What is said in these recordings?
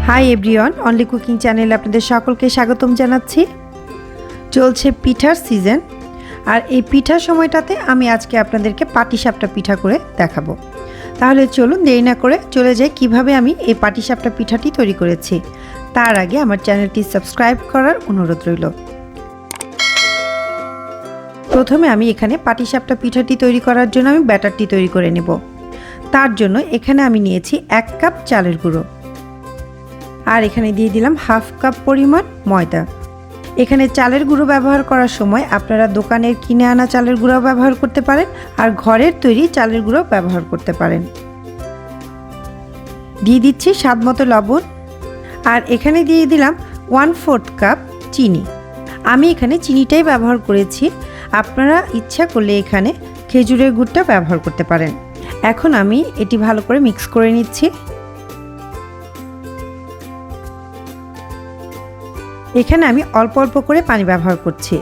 Hi everyone, only cooking চ্যানেলে আপনাদের সকলকে স্বাগতম জানাচ্ছি। চলছে পিঠার সিজন, আর এই পিঠার সময়টাতে আমি আজকে আপনাদেরকে পাটিসাপটা পিঠা করে দেখাবো। তাহলে চলুন দেরি না করে চলে যাই কিভাবে আমি এই পাটিসাপটা পিঠাটি তৈরি করেছি। তার আগে আমার চ্যানেলটি সাবস্ক্রাইব করার অনুরোধ রইল। প্রথমে আমি এখানে পাটিসাপটা পিঠাটি তৈরি করার জন্য আমি ব্যাটারটি তৈরি করে নেব। তার জন্য এখানে আমি নিয়েছি 1 কাপ চালের গুঁড়ো, আর এখানে দিয়ে দিলাম হাফ কাপ পরিমাণ ময়দা। এখানে চালের গুঁড়ো ব্যবহার করার সময় আপনারা দোকানের কিনে আনা চালের গুঁড়ো ব্যবহার করতে পারেন, আর ঘরের তৈরি চালের গুঁড়ো ব্যবহার করতে পারেন। দিয়ে দিচ্ছি স্বাদ মতো লবণ, আর এখানে দিয়ে দিলাম 1/4 কাপ চিনি। আমি এখানে চিনিটাই ব্যবহার করেছি, আপনারা ইচ্ছা করলে এখানে খেজুরের গুড়টা ব্যবহার করতে পারেন। এখন আমি এটি ভালো করে মিক্স করে নিচ্ছি। এখানে আমি অল্প অল্প করে পানি ব্যবহার করছি।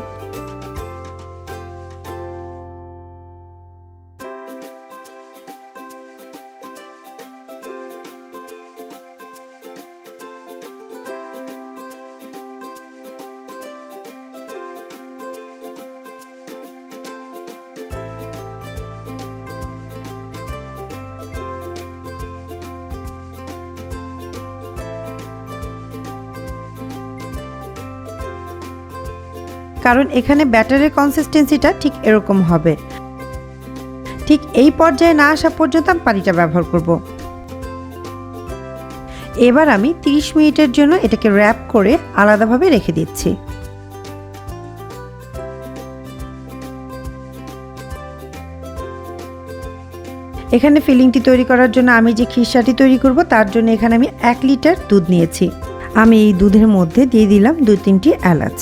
কারণ এখানে ব্যাটারের কনসিস্টেন্সিটা ঠিক এরকম হবে। ঠিক এই পর্যায়ে না আসা পর্যন্ত আমি পানিটা ব্যবহার করব। এবার আমি 30 মিনিটের জন্য এটাকে র্যাপ করে আলাদাভাবে রেখে দিচ্ছি। এখানে ফিলিংটি তৈরি করার জন্য আমি যে খিরসাটি তৈরি করব তার জন্য এখানে আমি 1 লিটার দুধ নিয়েছি। আমি এই দুধের মধ্যে দিয়ে দিলাম 2-3টি এলাচ।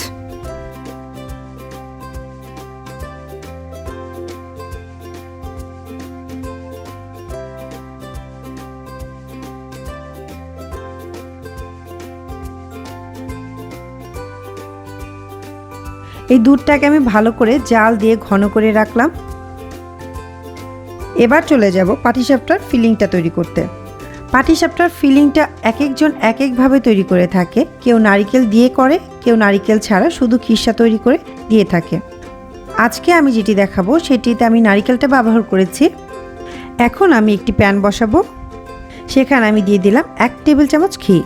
এই দুধটাকে আমি ভালো করে জাল দিয়ে ঘন করে রাখলাম। এবার চলে যাব পাটিসাপটার ফিলিংটা তৈরি করতে। পাটিসাপটার ফিলিংটা এক একজন এক একভাবে তৈরি করে থাকে। কেউ নারিকেল দিয়ে করে, কেউ নারিকেল ছাড়া শুধু খিরসা তৈরি করে দিয়ে থাকে। আজকে আমি যেটি দেখাবো সেটিতে আমি নারিকেলটা ব্যবহার করেছি। এখন আমি একটি প্যান বসাবো, সেখানে আমি দিয়ে দিলাম 1 টেবিল চামচ ঘি।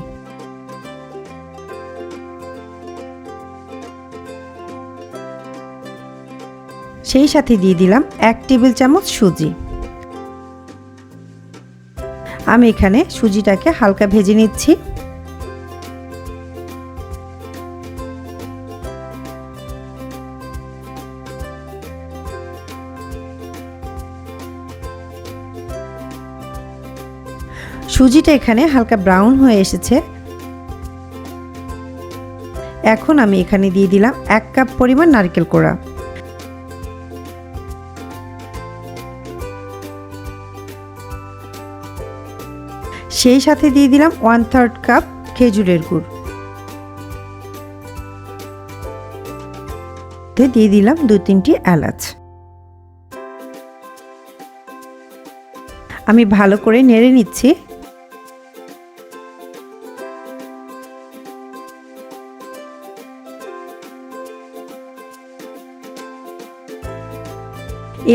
সেই সাথে দিয়ে দিলাম 1 টেবিল চামচ সুজি। আমি এখানে সুজিটাকে হালকা ভেজে নিচ্ছি। সুজিটা এখানে হালকা ব্রাউন হয়ে এসেছে। এখন আমি এখানে দিয়ে দিলাম 1 কাপ পরিমাণ নারকেল কোড়া। সেই সাথে দিয়ে দিলাম 1/3 কাপ খেজুরের গুড়। দিয়ে দিলাম 2-3টি এলাচ। আমি ভালো করে নেড়ে নিচ্ছি।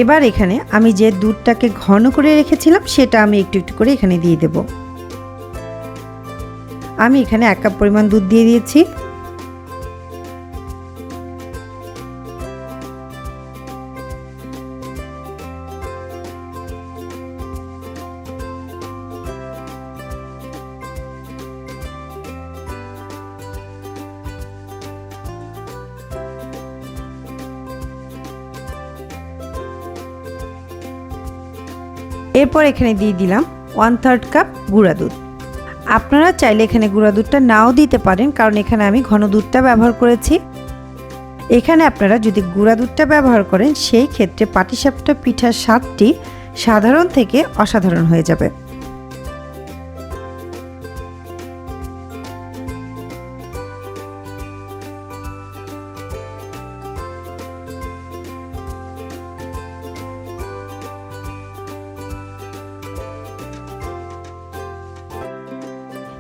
এবার এখানে আমি যে দুধটাকে ঘন করে রেখেছিলাম সেটা আমি একটু একটু করে এখানে দিয়ে দেব। আমি এখানে 1 কাপ পরিমাণ দুধ দিয়ে দিয়েছি। এরপর এখানে দিয়ে দিলাম 1/3 কাপ গুঁড়া দুধ। আপনারা চাইলে এখানে গুঁড়া দুধটা নাও দিতে পারেন, কারণ এখানে আমি ঘন দুধটা ব্যবহার করেছি। এখানে আপনারা যদি গুঁড়া দুধটা ব্যবহার করেন সেই ক্ষেত্রে পাটিসাপটা পিঠার স্বাদটি সাধারণ থেকে অসাধারণ হয়ে যাবে।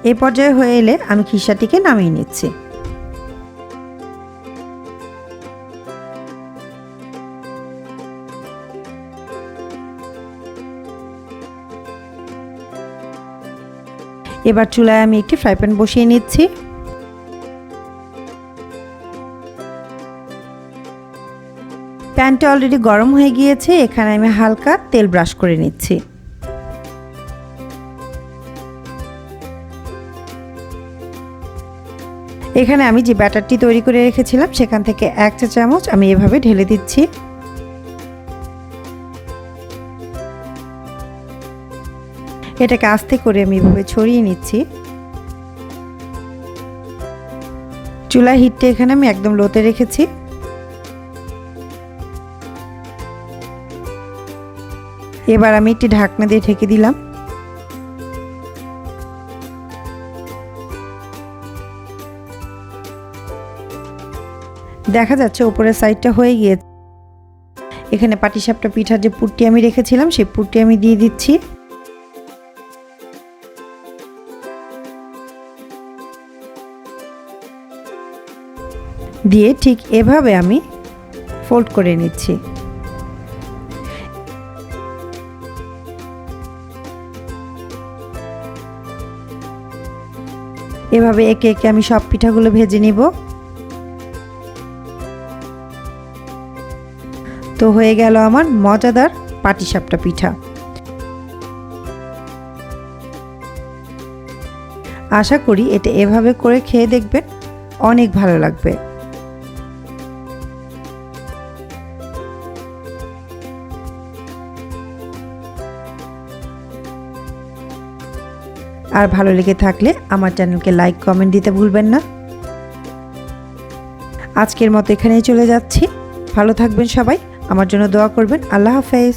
এই পর্যায়ে হয়ে এলে আমি খিসাটিকে নামিয়ে নিচ্ছি। এবার চুলায় আমি একটি ফ্রাই প্যান বসিয়ে নিচ্ছি। প্যানটা অলরেডি গরম হয়ে গিয়েছে, এখানে আমি হালকা তেল ব্রাশ করে নিচ্ছি। এখানে আমি যে ব্যাটারটি তৈরি করে রেখেছিলাম সেখান থেকে 1 চা চামচ আমি এভাবে ঢেলে দিচ্ছি। এটাকে আস্তে করে আমি এভাবে ছড়িয়ে নিচ্ছি। চুলার হিটটা এখানে আমি একদম লোতে রেখেছি। এবার আমি একটি ঢাকনা দিয়ে ঢেকে দিলাম। দেখা যাচ্ছে উপরের সাইডটা হয়ে গিয়েছে। এখানে পাটিসাপটা পিঠার যে পুরটি আমি রেখেছিলাম সেই পুরটি আমি দিয়ে দিচ্ছি। দিয়ে ঠিক এভাবে আমি ফোল্ড করে নিচ্ছি। এভাবে একে একে আমি সব পিঠাগুলো ভেজে নিব। তো হয়ে গেল আমার মজাদার পাটিসাপটা পিঠা। আশা করি এটা এভাবে করে খেয়ে দেখবেন, অনেক ভালো লাগবে। আর ভালো লেগে থাকলে আমার চ্যানেলকে লাইক কমেন্ট দিতে ভুলবেন না। আজকের মতো এখানেই চলে যাচ্ছি। ভালো থাকবেন সবাই, আমার জন্য দোয়া করবেন। আল্লাহ হাফেজ।